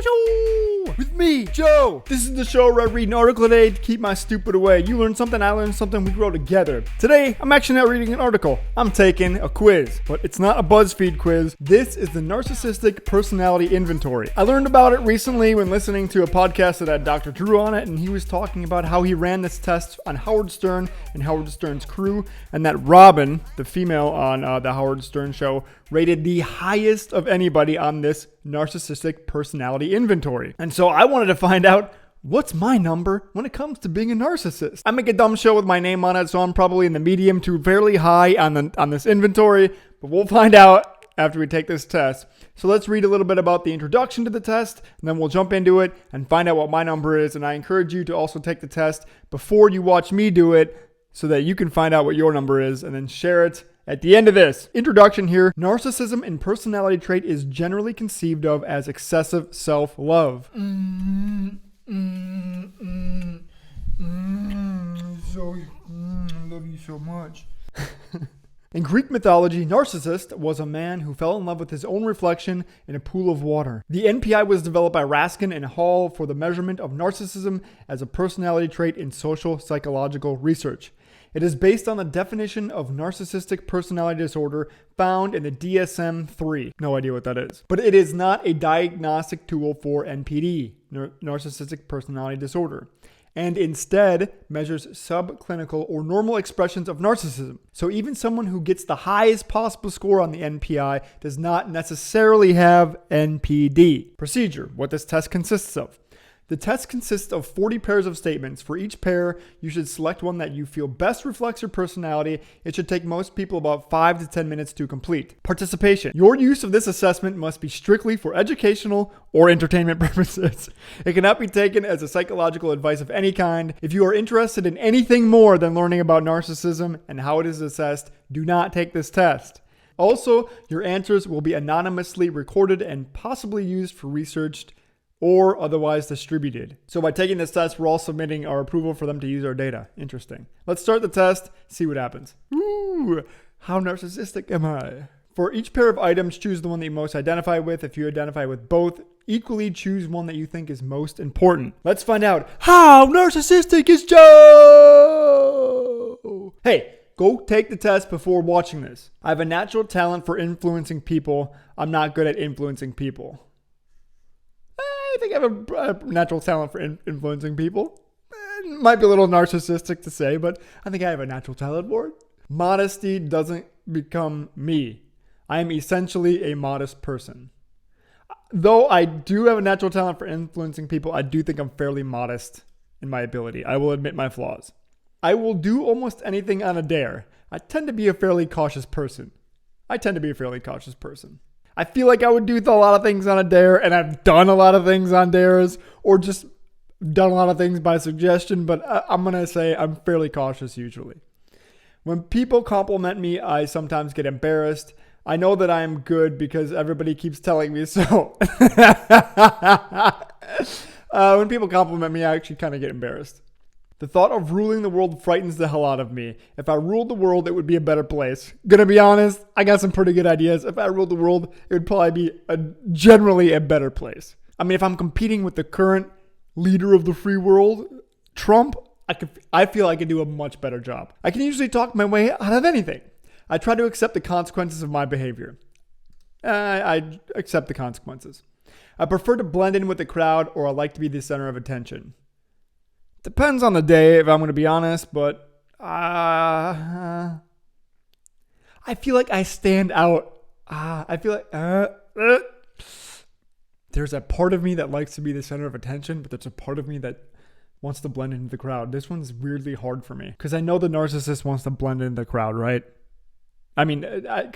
Show! With me, Joe. This is the show where I read an article a day to keep my stupid away. You learn something, I learn something, we grow together. Today, I'm actually not reading an article. I'm taking a quiz, but it's not a BuzzFeed quiz. This is the Narcissistic Personality Inventory. I learned about it recently when listening to a podcast that had Dr. Drew on it, and he was talking about how he ran this test on Howard Stern and Howard Stern's crew, and that Robin, the female on the Howard Stern show, rated the highest of anybody on this narcissistic personality inventory. And so I wanted to find out, what's my number when it comes to being a narcissist? I make a dumb show with my name on it, so I'm probably in the medium to fairly high on this inventory, but we'll find out after we take this test. So let's read a little bit about the introduction to the test, and then we'll jump into it and find out what my number is. And I encourage you to also take the test before you watch me do it so that you can find out what your number is and then share it at the end of this. Introduction here. Narcissism and personality trait is generally conceived of as excessive self-love. I love you so much. In Greek mythology, Narcissus was a man who fell in love with his own reflection in a pool of water. The NPI was developed by Raskin and Hall for the measurement of narcissism as a personality trait in social psychological research. It is based on the definition of narcissistic personality disorder found in the DSM-3. No idea what that is. But it is not a diagnostic tool for NPD, narcissistic personality disorder, and instead measures subclinical or normal expressions of narcissism. So even someone who gets the highest possible score on the NPI does not necessarily have NPD. Procedure: what this test consists of. The test consists of 40 pairs of statements. For each pair, you should select one that you feel best reflects your personality. It should take most people about 5 to 10 minutes to complete. Participation. Your use of this assessment must be strictly for educational or entertainment purposes. It cannot be taken as a psychological advice of any kind. If you are interested in anything more than learning about narcissism and how it is assessed, do not take this test. Also, your answers will be anonymously recorded and possibly used for research or otherwise distributed. So by taking this test, we're all submitting our approval for them to use our data. Interesting. Let's start the test, see what happens. Ooh, how narcissistic am I? For each pair of items, choose the one that you most identify with. If you identify with both, equally choose one that you think is most important. Let's find out, how narcissistic is Joe? Hey, go take the test before watching this. I have a natural talent for influencing people. I'm not good at influencing people. I think I have a natural talent for influencing people. It might be a little narcissistic to say, but I think I have a natural talent for it. Modesty doesn't become me. I am essentially a modest person. Though I do have a natural talent for influencing people, I do think I'm fairly modest in my ability. I will admit my flaws. I will do almost anything on a dare. I tend to be a fairly cautious person. I feel like I would do a lot of things on a dare, and I've done a lot of things on dares, or just done a lot of things by suggestion, but I'm going to say I'm fairly cautious usually. When people compliment me, I sometimes get embarrassed. I know that I am good because everybody keeps telling me so. When people compliment me, I actually kind of get embarrassed. The thought of ruling the world frightens the hell out of me. If I ruled the world, it would be a better place. Gonna be honest, I got some pretty good ideas. If I ruled the world, it would probably be generally a better place. I mean, if I'm competing with the current leader of the free world, Trump, I feel I could do a much better job. I can usually talk my way out of anything. I try to accept the consequences of my behavior. I accept the consequences. I prefer to blend in with the crowd, or I like to be the center of attention. Depends on the day, if I'm going to be honest, but I feel like I stand out. I feel like there's a part of me that likes to be the center of attention, but there's a part of me that wants to blend into the crowd. This one's weirdly hard for me because I know the narcissist wants to blend into the crowd, right? I mean,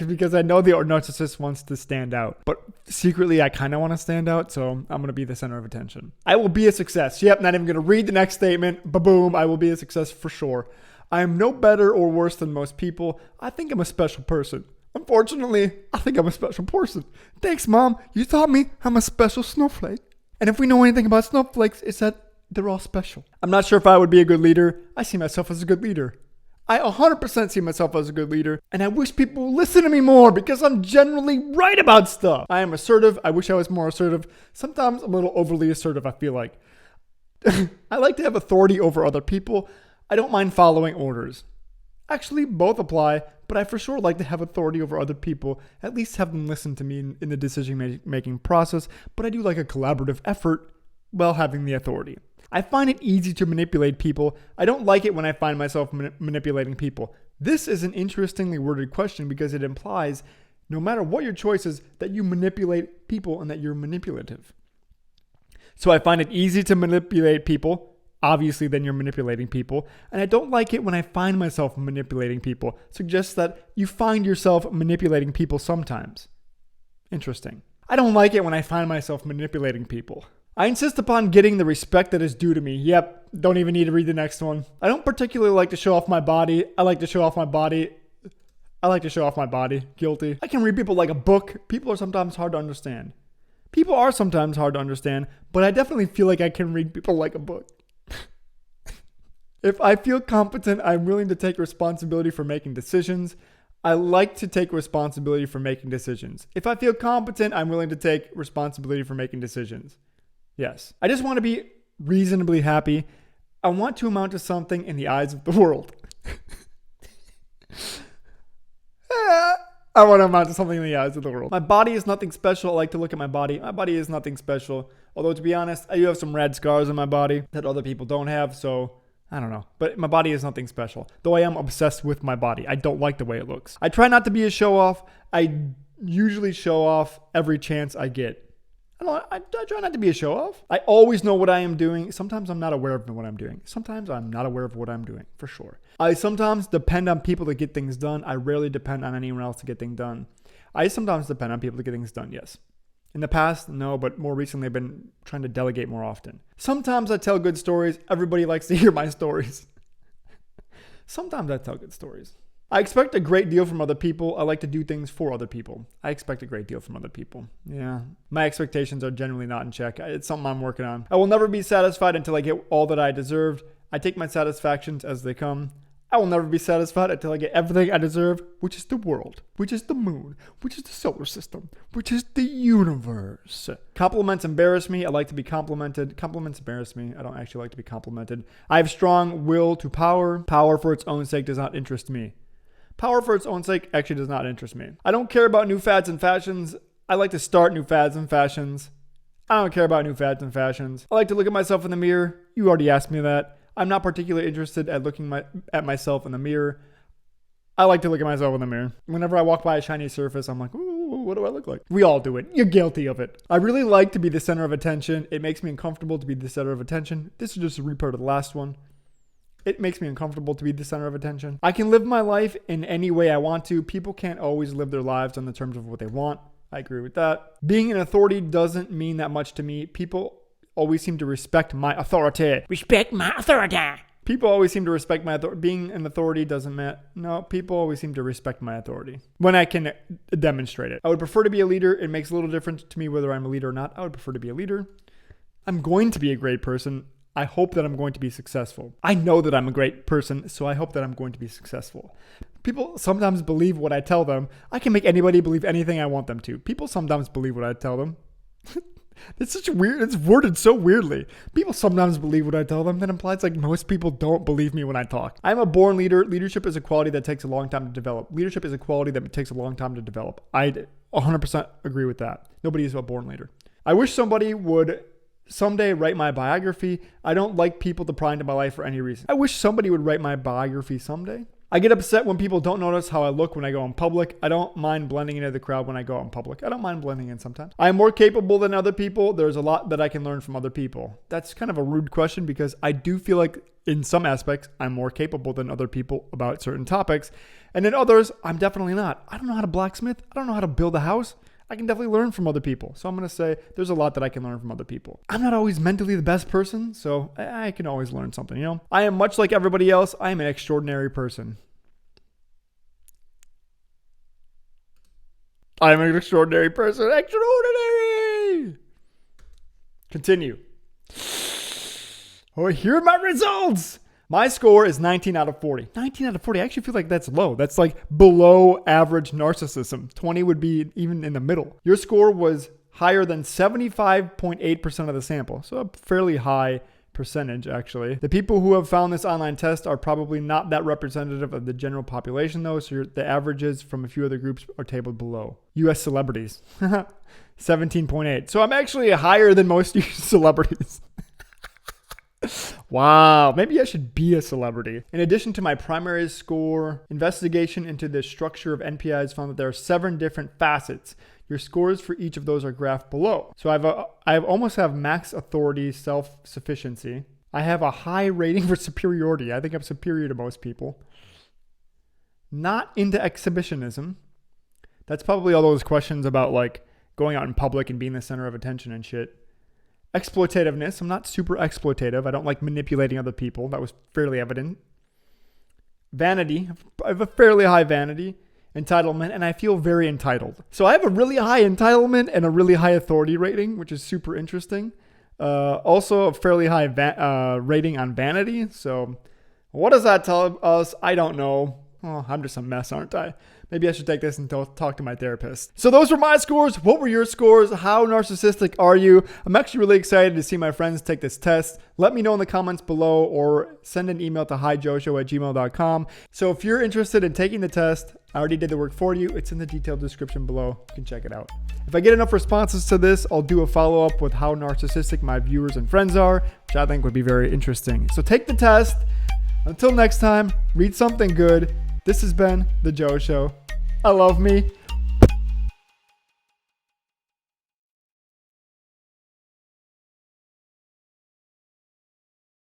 because I know the narcissist wants to stand out, but secretly I kind of want to stand out, so I'm going to be the center of attention. I will be a success. Yep, not even going to read the next statement. Ba-boom, I will be a success for sure. I am no better or worse than most people. I think I'm a special person. Unfortunately, I think I'm a special person. Thanks, Mom. You taught me I'm a special snowflake. And if we know anything about snowflakes, it's that they're all special. I'm not sure if I would be a good leader. I see myself as a good leader. I 100% see myself as a good leader, and I wish people would listen to me more because I'm generally right about stuff. I am assertive. I wish I was more assertive. Sometimes I'm a little overly assertive, I feel like. I like to have authority over other people. I don't mind following orders. Actually, both apply, but I for sure like to have authority over other people, at least have them listen to me in the decision-making process, but I do like a collaborative effort while having the authority. I find it easy to manipulate people. I don't like it when I find myself manipulating people. This is an interestingly worded question because it implies, no matter what your choice is, that you manipulate people and that you're manipulative. So I find it easy to manipulate people. Obviously, then you're manipulating people. And I don't like it when I find myself manipulating people. Suggests that you find yourself manipulating people sometimes. Interesting. I don't like it when I find myself manipulating people. I insist upon getting the respect that is due to me. Yep, don't even need to read the next one. I don't particularly like to show off my body. I like to show off my body. Guilty. I can read people like a book. People are sometimes hard to understand. But I definitely feel like I can read people like a book. If I feel competent, I'm willing to take responsibility for making decisions. I like to take responsibility for making decisions. If I feel competent, I'm willing to take responsibility for making decisions. Yes. I just want to be reasonably happy. I want to amount to something in the eyes of the world. I want to amount to something in the eyes of the world. My body is nothing special. I like to look at my body. My body is nothing special. Although, to be honest, I do have some rad scars on my body that other people don't have, so I don't know. But my body is nothing special. Though I am obsessed with my body. I don't like the way it looks. I try not to be a show-off. I usually show off every chance I get. I try not to be a show-off. I always know what I am doing. Sometimes I'm not aware of what I'm doing. For sure. I sometimes depend on people to get things done. I rarely depend on anyone else to get things done. I sometimes depend on people to get things done, yes. In the past, no, but more recently I've been trying to delegate more often. Sometimes I tell good stories. Everybody likes to hear my stories. Sometimes I tell good stories. I expect a great deal from other people. I like to do things for other people. Yeah. My expectations are generally not in check. It's something I'm working on. I will never be satisfied until I get all that I deserved. I take my satisfactions as they come. I will never be satisfied until I get everything I deserve, which is the world, which is the moon, which is the solar system, which is the universe. Compliments embarrass me. I like to be complimented. Compliments embarrass me. I don't actually like to be complimented. I have strong will to power. Power for its own sake does not interest me. Power for its own sake actually does not interest me. I don't care about new fads and fashions. I like to start new fads and fashions. I don't care about new fads and fashions. I like to look at myself in the mirror. You already asked me that. I'm not particularly interested at looking at myself in the mirror. I like to look at myself in the mirror. Whenever I walk by a shiny surface, I'm like, ooh, what do I look like? We all do it. You're guilty of it. I really like to be the center of attention. It makes me uncomfortable to be the center of attention. This is just a report of the last one. It makes me uncomfortable to be the center of attention. I can live my life in any way I want to. People can't always live their lives on the terms of what they want. I agree with that. Being an authority doesn't mean that much to me. People always seem to respect my authority. People always seem to respect my authority. Being an authority doesn't matter. No, people always seem to respect my authority when I can demonstrate it. I would prefer to be a leader. It makes a little difference to me whether I'm a leader or not. I would prefer to be a leader. I'm going to be a great person. I hope that I'm going to be successful. I know that I'm a great person, so I hope that I'm going to be successful. People sometimes believe what I tell them. I can make anybody believe anything I want them to. People sometimes believe what I tell them. It's worded so weirdly. People sometimes believe what I tell them. That implies like most people don't believe me when I talk. I'm a born leader. Leadership is a quality that takes a long time to develop. I 100% agree with that. Nobody is a born leader. I wish somebody would someday write my biography. I don't like people to pry into my life for any reason. I wish somebody would write my biography someday. I get upset when people don't notice how I look when I go in public. I don't mind blending into the crowd when I go out in public. I don't mind blending in sometimes. I am more capable than other people. There's a lot that I can learn from other people. That's kind of a rude question because I do feel like in some aspects, I'm more capable than other people about certain topics. And in others, I'm definitely not. I don't know how to blacksmith. I don't know how to build a house. I can definitely learn from other people. So I'm going to say there's a lot that I can learn from other people. I'm not always mentally the best person, so I can always learn something, you know? I am much like everybody else. I am an extraordinary person. I'm an extraordinary person. Extraordinary! Continue. Oh, here are my results. My score is 19 out of 40. 19 out of 40, I actually feel like that's low. That's like below average narcissism. 20 would be even in the middle. Your score was higher than 75.8% of the sample, so a fairly high percentage actually. The people who have found this online test are probably not that representative of the general population though, so the averages from a few other groups are tabled below. US celebrities, 17.8. So I'm actually higher than most celebrities. Wow, maybe I should be a celebrity. In addition to my primary score, investigation into the structure of NPIs found that there are 7 different facets. Your scores for each of those are graphed below. So I almost have max authority, self-sufficiency. I have a high rating for superiority. I think I'm superior to most people. Not into exhibitionism. That's probably all those questions about like going out in public and being the center of attention and shit. Exploitativeness. I'm not super exploitative. I don't like manipulating other people. That was fairly evident. Vanity. I have a fairly high vanity. Entitlement, and I feel very entitled. So I have a really high entitlement and a really high authority rating, which is super interesting. Also a fairly high rating on vanity. So what does that tell us? I don't know. Oh, I'm just a mess, aren't I? Maybe I should take this and talk to my therapist. So those were my scores. What were your scores? How narcissistic are you? I'm actually really excited to see my friends take this test. Let me know in the comments below or send an email to hijoeshow@gmail.com. So if you're interested in taking the test, I already did the work for you. It's in the detailed description below. You can check it out. If I get enough responses to this, I'll do a follow-up with how narcissistic my viewers and friends are, which I think would be very interesting. So take the test. Until next time, read something good. This has been The Joe Show. I love me.